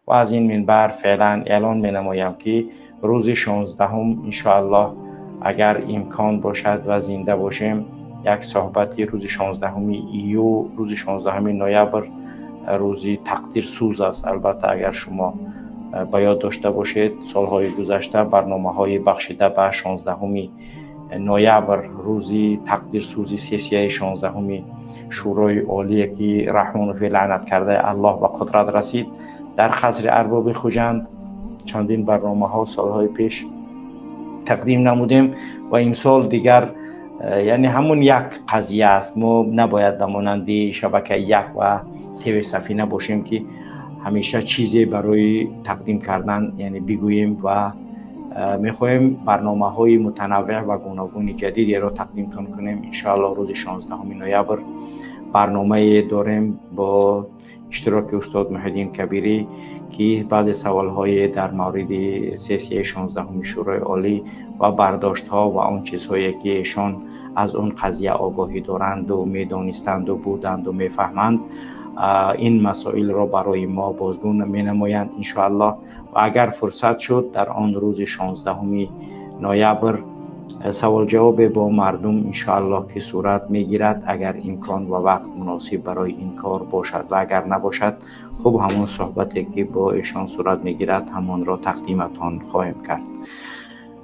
و از این منبر فعلا اعلان می که روز 16 انشاءالله اگر امکان باشد و زنده باشیم یک صحبتی روز 16 روز 16 نوامبر روزی تقدیر سوز است. البته اگر شما به یاد داشته باشید سالهای گذشته برنامه‌های بخشیده به 16 نوامبر روزی تقدیر سوزی سیسیه 16 شورای عالی که رحمان فی لعنت کرده الله به قدرت رسید در قصر ارباب خوجند چندین برنامه‌ها سالهای پیش تقدیم نمودیم و امسال دیگر یعنی همون یک قضیه است. ما نباید مانند شبکه یک و تیوی سفینه باشیم که همیشه چیزی برای تقدیم کردن یعنی بگوییم و میخواهیم برنامه‌های متنوع و گوناگون جدیدی را تقدیم کنیم. انشاءالله روز 16 نوامبر برنامه داریم با اشتراک استاد محی‌الدین کبیری که بعضی سوال‌های در مورد سیسیه 16 شورای عالی و برداشت‌ها و آن چیزهایی که ایشان از اون قضیه آگاهی دارند و می‌دانستند و بودند و می‌فهمند این مسائل را برای ما بازگو می‌نمایند انشاءالله. و اگر فرصت شد در آن روز 16 نوامبر سوال جواب با مردم انشاءالله که صورت میگیرد اگر امکان و وقت مناسب برای این کار باشد و اگر نباشد خب همون صحبتی که با ایشان صورت میگیرد همان را تقدیمتان خواهیم کرد.